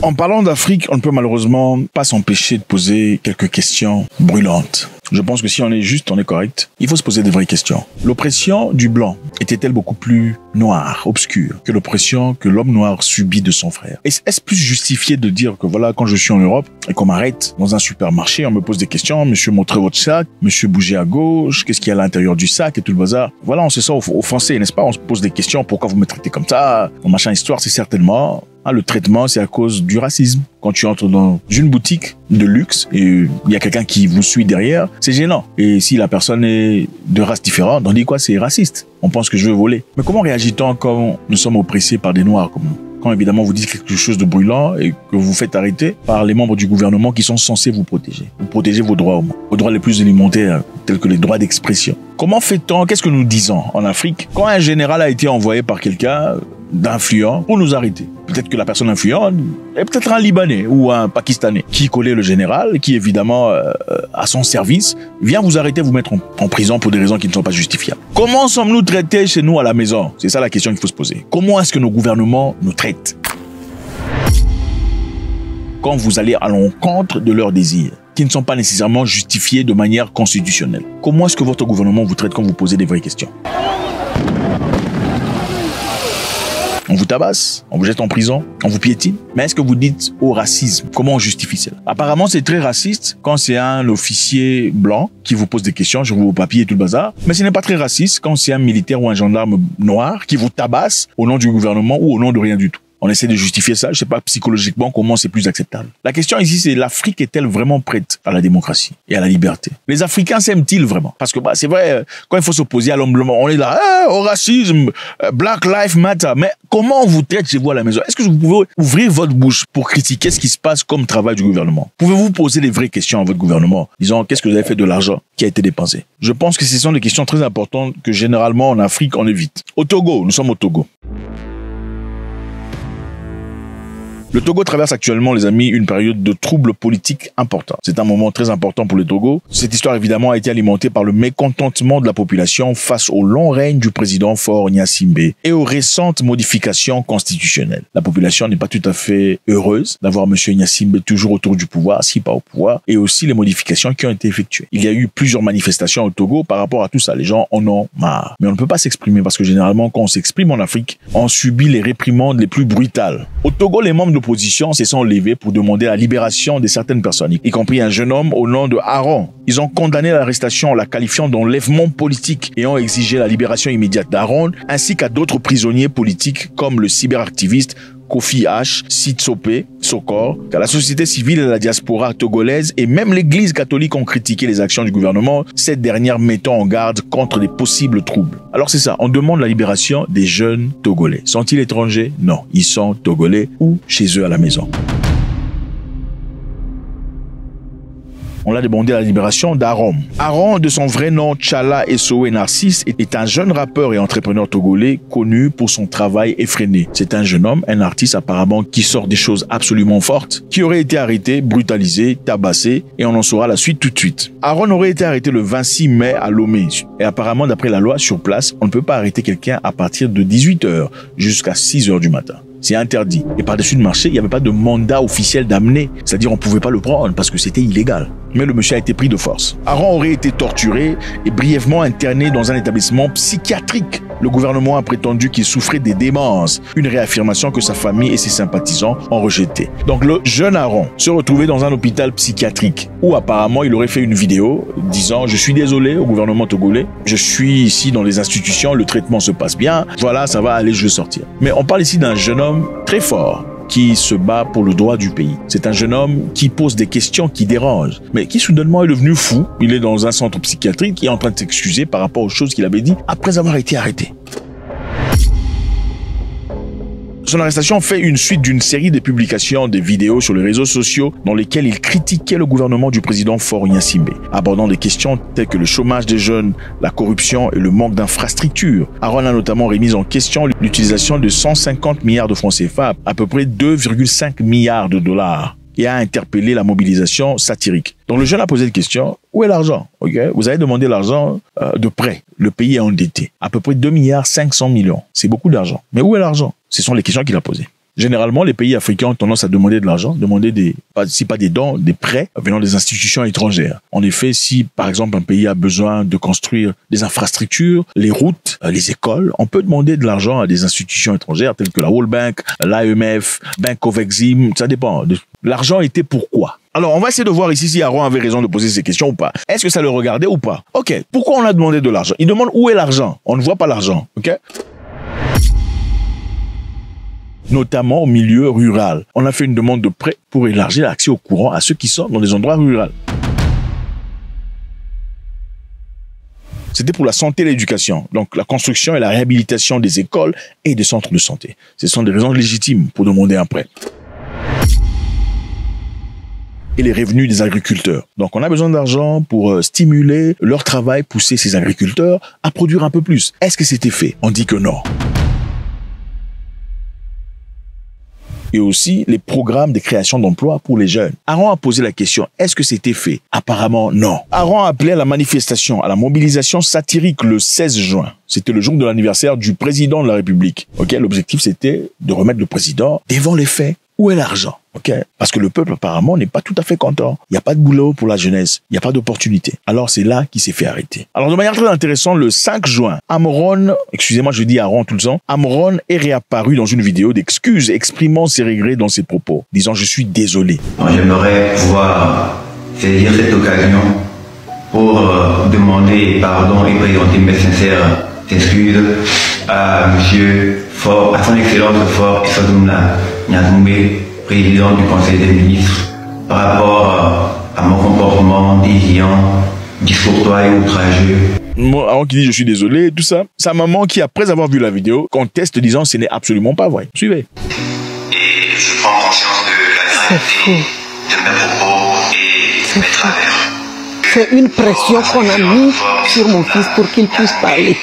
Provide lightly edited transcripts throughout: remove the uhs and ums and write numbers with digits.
En parlant d'Afrique, on ne peut malheureusement pas s'empêcher de poser quelques questions brûlantes. Je pense que si on est juste, on est correct. Il faut se poser des vraies questions. L'oppression du blanc était-elle beaucoup plus noire, obscure, que l'oppression que l'homme noir subit de son frère? Est-ce plus justifié de dire que voilà, quand je suis en Europe et qu'on m'arrête dans un supermarché, on me pose des questions, monsieur, montrez votre sac, monsieur, bougez à gauche, qu'est-ce qu'il y a à l'intérieur du sac et tout le bazar. Voilà, on se sent offensé, n'est-ce pas? On se pose des questions, pourquoi vous me traitez comme ça? Machin histoire, c'est certainement... le traitement, c'est à cause du racisme. Quand tu entres dans une boutique de luxe et il y a quelqu'un qui vous suit derrière, c'est gênant. Et si la personne est de race différente, on dit quoi? C'est raciste. On pense que je veux voler. Mais comment réagit-on quand nous sommes oppressés par des noirs comme nous? Quand évidemment vous dites quelque chose de brûlant et que vous faites arrêter par les membres du gouvernement qui sont censés vous protéger vos droits au moins, vos droits les plus élémentaires tels que les droits d'expression. Comment fait-on? Qu'est-ce que nous disons en Afrique quand un général a été envoyé par quelqu'un d'influent pour nous arrêter? Peut-être que la personne influente est peut-être un Libanais ou un Pakistanais qui connaît le général, qui évidemment à son service vient vous arrêter, vous mettre en prison pour des raisons qui ne sont pas justifiables. Comment sommes-nous traités chez nous à la maison? C'est ça la question qu'il faut se poser. Comment est-ce que nos gouvernements nous traitent quand vous allez à l'encontre de leurs désirs, qui ne sont pas nécessairement justifiés de manière constitutionnelle? Comment est-ce que votre gouvernement vous traite quand vous posez des vraies questions? On vous tabasse, on vous jette en prison, on vous piétine. Mais est-ce que vous dites au racisme? Comment on justifie cela? Apparemment, c'est très raciste quand c'est un officier blanc qui vous pose des questions sur vos papiers et tout le bazar. Mais ce n'est pas très raciste quand c'est un militaire ou un gendarme noir qui vous tabasse au nom du gouvernement ou au nom de rien du tout. On essaie de justifier ça, je sais pas psychologiquement comment c'est plus acceptable. La question ici, c'est l'Afrique est-elle vraiment prête à la démocratie et à la liberté? Les Africains s'aiment-ils vraiment? Parce que c'est vrai, quand il faut s'opposer à l'homme blanc, on est là, au racisme, Black Lives Matter. Mais comment on vous traite chez vous à la maison? Est-ce que vous pouvez ouvrir votre bouche pour critiquer ce qui se passe comme travail du gouvernement? Pouvez-vous poser des vraies questions à votre gouvernement? Disons, qu'est-ce que vous avez fait de l'argent qui a été dépensé? Je pense que ce sont des questions très importantes que généralement en Afrique, on évite. Au Togo, nous sommes au Togo. Le Togo traverse actuellement, les amis, une période de troubles politiques importants. C'est un moment très important pour le Togo. Cette histoire, évidemment, a été alimentée par le mécontentement de la population face au long règne du président Faure Gnassingbé et aux récentes modifications constitutionnelles. La population n'est pas tout à fait heureuse d'avoir M. Gnassingbé toujours autour du pouvoir, si pas au pouvoir, et aussi les modifications qui ont été effectuées. Il y a eu plusieurs manifestations au Togo par rapport à tout ça. Les gens en ont marre. Mais on ne peut pas s'exprimer parce que généralement, quand on s'exprime en Afrique, on subit les réprimandes les plus brutales. Au Togo, les membres d'opposition se sont levés pour demander la libération de certaines personnes, y compris un jeune homme au nom de Aaron. Ils ont condamné l'arrestation en la qualifiant d'enlèvement politique et ont exigé la libération immédiate d'Aaron ainsi qu'à d'autres prisonniers politiques comme le cyberactiviste Kofi H, Sitsope, Sokor, car la société civile et la diaspora togolaise et même l'église catholique ont critiqué les actions du gouvernement, cette dernière mettant en garde contre des possibles troubles. Alors c'est ça, on demande la libération des jeunes Togolais. Sont-ils étrangers? Non, ils sont Togolais ou chez eux à la maison. On a demandé la libération d'Aaron. Aaron, de son vrai nom Tchala Essoé Narcisse, est un jeune rappeur et entrepreneur togolais connu pour son travail effréné. C'est un jeune homme, un artiste apparemment qui sort des choses absolument fortes, qui aurait été arrêté, brutalisé, tabassé, et on en saura la suite tout de suite. Aaron aurait été arrêté le 26 mai à Lomé. Et apparemment, d'après la loi, sur place, on ne peut pas arrêter quelqu'un à partir de 18h jusqu'à 6h du matin. C'est interdit. Et par-dessus le marché, il n'y avait pas de mandat officiel d'amener. C'est-à-dire, on ne pouvait pas le prendre parce que c'était illégal. Mais le monsieur a été pris de force. Aaron aurait été torturé et brièvement interné dans un établissement psychiatrique. Le gouvernement a prétendu qu'il souffrait des démences, une réaffirmation que sa famille et ses sympathisants ont rejetée. Donc le jeune Aaron se retrouvait dans un hôpital psychiatrique où apparemment il aurait fait une vidéo disant « Je suis désolé au gouvernement togolais, je suis ici dans les institutions, le traitement se passe bien, voilà, ça va aller, je vais sortir. » Mais on parle ici d'un jeune homme très fort qui se bat pour le droit du pays. C'est un jeune homme qui pose des questions qui dérangent, mais qui soudainement est devenu fou. Il est dans un centre psychiatrique et est en train de s'excuser par rapport aux choses qu'il avait dit après avoir été arrêté. Son arrestation fait une suite d'une série de publications de vidéos sur les réseaux sociaux dans lesquelles il critiquait le gouvernement du président Faure Gnassingbé, abordant des questions telles que le chômage des jeunes, la corruption et le manque d'infrastructures. Aaron a notamment remis en question l'utilisation de 150 milliards de francs CFA, à peu près 2,5 milliards de dollars, et a interpellé la mobilisation satirique. Donc le jeune a posé une question, où est l'argent? Vous avez demandé l'argent de prêt. Le pays est endetté, à peu près 2,5 milliards. C'est beaucoup d'argent. Mais où est l'argent? Ce sont les questions qu'il a posées. Généralement, les pays africains ont tendance à demander de l'argent, demander si pas des dons, des prêts venant des institutions étrangères. En effet, si par exemple un pays a besoin de construire des infrastructures, les routes, les écoles, on peut demander de l'argent à des institutions étrangères telles que la World Bank, l'AMF, Bank of Exim, ça dépend. L'argent était pourquoi? Alors, on va essayer de voir ici si Aaron avait raison de poser ces questions ou pas. Est-ce que ça le regardait ou pas? Ok, pourquoi on a demandé de l'argent? Il demande où est l'argent. On ne voit pas l'argent, ok? Notamment au milieu rural. On a fait une demande de prêt pour élargir l'accès au courant à ceux qui sont dans des endroits ruraux. C'était pour la santé et l'éducation, donc la construction et la réhabilitation des écoles et des centres de santé. Ce sont des raisons légitimes pour demander un prêt. Et les revenus des agriculteurs. Donc on a besoin d'argent pour stimuler leur travail, pousser ces agriculteurs à produire un peu plus. Est-ce que c'était fait? On dit que non. Et aussi les programmes de création d'emplois pour les jeunes. Aaron a posé la question, est-ce que c'était fait? Apparemment, non. Aaron a appelé à la manifestation, à la mobilisation satirique le 16 juin. C'était le jour de l'anniversaire du président de la République. Ok, l'objectif, c'était de remettre le président devant les faits. Où est l'argent? Ok, parce que le peuple, apparemment, n'est pas tout à fait content. Il n'y a pas de boulot pour la jeunesse. Il n'y a pas d'opportunité. Alors, c'est là qu'il s'est fait arrêter. Alors, de manière très intéressante, le 5 juin, Amoron, excusez-moi, je dis Aaron tout le temps, Amoron est réapparu dans une vidéo d'excuses, exprimant ses regrets dans ses propos, disant « Je suis désolé ». J'aimerais pouvoir saisir cette occasion pour demander pardon et présenter mes sincères excuses à Monsieur Faure, à son Excellence Faure Essaoudouna Niadoumbe, président du Conseil des ministres, par rapport à mon comportement déviant, discourtois et outrageux. Moi, avant qu'il dise je suis désolé, tout ça, sa maman qui, après avoir vu la vidéo, conteste disant ce n'est absolument pas vrai. Suivez. Et je prends conscience de la gravité de mes propos et de mes travers. C'est une pression qu'on a mise sur mon fils pour qu'il puisse parler.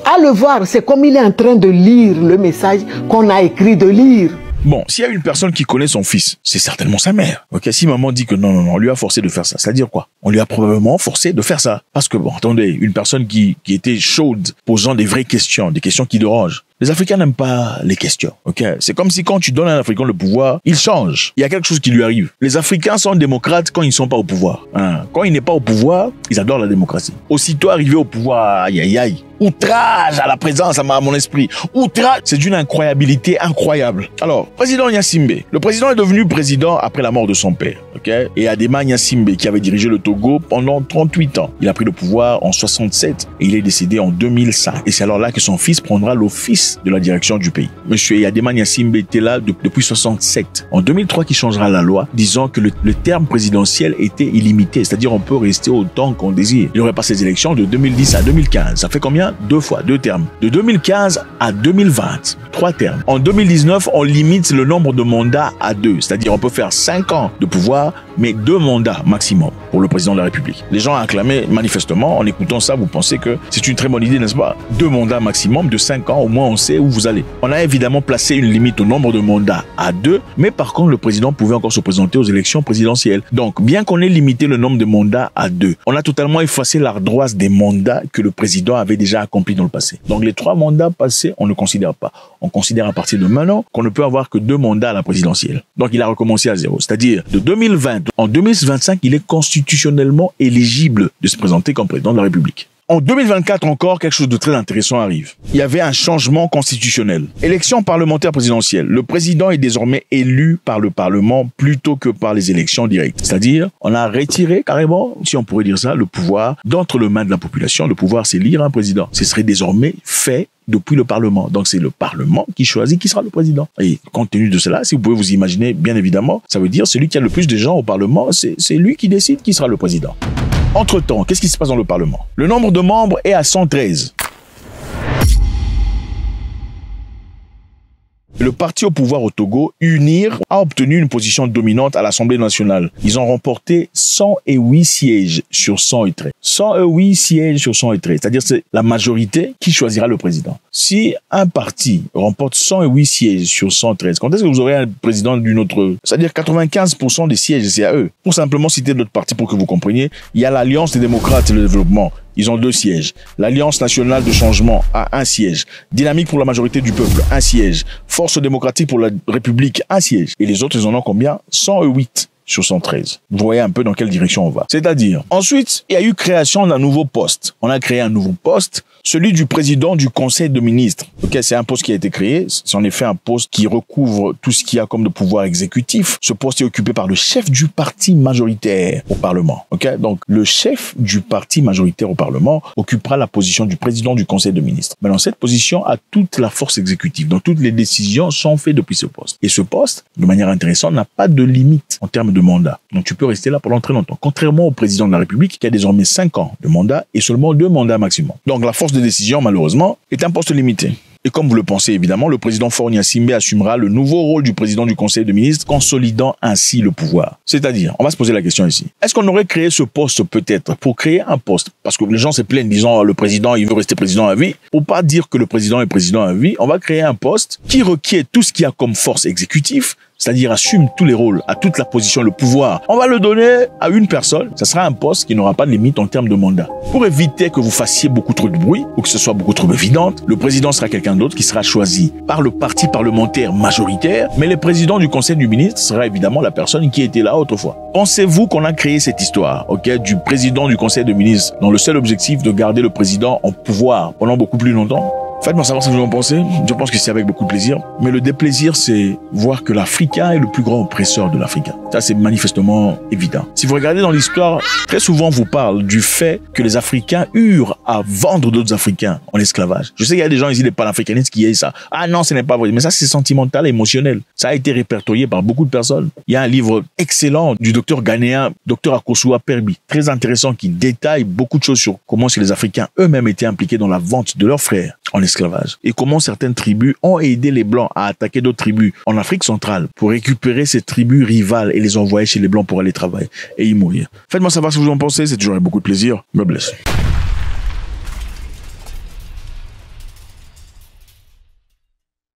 À le voir, c'est comme il est en train de lire le message qu'on a écrit de lire. Bon, s'il y a une personne qui connaît son fils, c'est certainement sa mère. Ok, si maman dit que non, on lui a forcé de faire ça, c'est-à-dire quoi? On lui a probablement forcé de faire ça. Parce que, bon, attendez, une personne qui était chaude, posant des vraies questions, des questions qui dérangent. Les Africains n'aiment pas les questions, ok? C'est comme si quand tu donnes à un Africain le pouvoir, il change. Il y a quelque chose qui lui arrive. Les Africains sont démocrates quand ils ne sont pas au pouvoir. Hein? Quand il n'est pas au pouvoir, ils adorent la démocratie. Aussitôt arrivé au pouvoir, aïe aïe aïe. Outrage à la présence, à mon esprit. Outrage, c'est d'une incroyabilité incroyable. Alors, président Gnassingbé. Le président est devenu président après la mort de son père, ok? Et Adema Gnassingbé, qui avait dirigé le Togo pendant 38 ans. Il a pris le pouvoir en 67 et il est décédé en 2005. Et c'est alors là que son fils prendra l'office de la direction du pays. Monsieur Adema Gnassingbé était là depuis 67. En 2003, qui changera la loi, disant que le terme présidentiel était illimité, c'est-à-dire on peut rester autant qu'on désire. Il n'y aurait pas ces élections de 2010 à 2015. Ça fait combien? 2 fois, 2 termes. De 2015 à 2020, 3 termes. En 2019, on limite le nombre de mandats à 2, c'est-à-dire on peut faire 5 ans de pouvoir, mais 2 mandats maximum pour le président de la République. Les gens ont acclamé manifestement. En écoutant ça, vous pensez que c'est une très bonne idée, n'est-ce pas? 2 mandats maximum de 5 ans, au moins on sait où vous allez. On a évidemment placé une limite au nombre de mandats à 2, mais par contre, le président pouvait encore se présenter aux élections présidentielles. Donc, bien qu'on ait limité le nombre de mandats à 2, on a totalement effacé l'ardoise des mandats que le président avait déjà accomplis dans le passé. Donc, les 3 mandats passés, on ne considère pas. On considère à partir de maintenant qu'on ne peut avoir que 2 mandats à la présidentielle. Donc, il a recommencé à 0. C'est-à-dire, de 2020, en 2025, il est constitutionnellement éligible de se présenter comme président de la République. En 2024 encore, quelque chose de très intéressant arrive. Il y avait un changement constitutionnel. Élection parlementaire présidentielle. Le président est désormais élu par le Parlement plutôt que par les élections directes. C'est-à-dire, on a retiré carrément, si on pourrait dire ça, le pouvoir d'entre les mains de la population, de pouvoir s'élire un président. Ce serait désormais fait depuis le Parlement. Donc, c'est le Parlement qui choisit qui sera le président. Et compte tenu de cela, si vous pouvez vous imaginer, bien évidemment, ça veut dire celui qui a le plus de gens au Parlement, c'est lui qui décide qui sera le président. Entre-temps, qu'est-ce qui se passe dans le Parlement? Le nombre de membres est à 113. Le parti au pouvoir au Togo, UNIR, a obtenu une position dominante à l'Assemblée nationale. Ils ont remporté 108 sièges sur 113. 108 sièges sur 113. C'est-à-dire c'est la majorité qui choisira le président. Si un parti remporte 108 sièges sur 113, quand est-ce que vous aurez un président d'une autre? C'est-à-dire 95% des sièges, c'est à eux. Pour simplement citer d'autres partis pour que vous compreniez, il y a l'Alliance des démocrates et le développement, ils ont 2 sièges. L'Alliance nationale de changement a 1 siège. Dynamique pour la majorité du peuple, 1 siège. Force démocratique pour la République, 1 siège. Et les autres, ils en ont combien? 108 sur 113. Vous voyez un peu dans quelle direction on va. C'est-à-dire, ensuite, il y a eu création d'un nouveau poste. On a créé un nouveau poste, celui du président du Conseil de ministres. Ok, c'est un poste qui a été créé. C'est en effet un poste qui recouvre tout ce qu'il y a comme de pouvoir exécutif. Ce poste est occupé par le chef du parti majoritaire au Parlement. Ok, donc le chef du parti majoritaire au Parlement occupera la position du président du Conseil de ministres. Maintenant, cette position a toute la force exécutive. Donc, toutes les décisions sont faites depuis ce poste. Et ce poste, de manière intéressante, n'a pas de limite en termes de mandat. Donc, tu peux rester là pendant très longtemps. Contrairement au président de la République qui a désormais 5 ans de mandat et seulement 2 mandats maximum. Donc, la force de décision, malheureusement, est un poste limité. Et comme vous le pensez évidemment, le président Faure Gnassingbé assumera le nouveau rôle du président du Conseil de ministres, consolidant ainsi le pouvoir. C'est-à-dire, on va se poser la question ici. Est-ce qu'on aurait créé ce poste peut-être pour créer un poste? Parce que les gens se plaignent disant le président, il veut rester président à vie. Pour pas dire que le président est président à vie, on va créer un poste qui requiert tout ce qu'il y a comme force exécutive, c'est-à-dire assume tous les rôles, à toute la position, le pouvoir. On va le donner à une personne. Ça sera un poste qui n'aura pas de limite en termes de mandat. Pour éviter que vous fassiez beaucoup trop de bruit ou que ce soit beaucoup trop évident, le président sera quelqu'un d'autre qui sera choisi par le parti parlementaire majoritaire, mais le président du Conseil du ministre sera évidemment la personne qui était là autrefois. Pensez-vous qu'on a créé cette histoire, ok, du président du Conseil de ministres dans le seul objectif de garder le président en pouvoir pendant beaucoup plus longtemps? Faites-moi savoir ce que vous en pensez. Je pense que c'est avec beaucoup de plaisir. Mais le déplaisir, c'est voir que l'Africain est le plus grand oppresseur de l'Africain. Ça, c'est manifestement évident. Si vous regardez dans l'histoire, très souvent, on vous parle du fait que les Africains eurent à vendre d'autres Africains en esclavage. Je sais qu'il y a des gens ici, des panafricanistes, qui disent ça. Ah non, ce n'est pas vrai. Mais ça, c'est sentimental et émotionnel. Ça a été répertorié par beaucoup de personnes. Il y a un livre excellent du docteur ghanéen, docteur Akosua Perbi, très intéressant, qui détaille beaucoup de choses sur comment les Africains eux-mêmes étaient impliqués dans la vente de leurs frères en esclavage et comment certaines tribus ont aidé les Blancs à attaquer d'autres tribus en Afrique centrale pour récupérer ces tribus rivales et les envoyer chez les Blancs pour aller travailler et y mourir. Faites-moi savoir ce que vous en pensez, c'est toujours avec beaucoup de plaisir. God bless.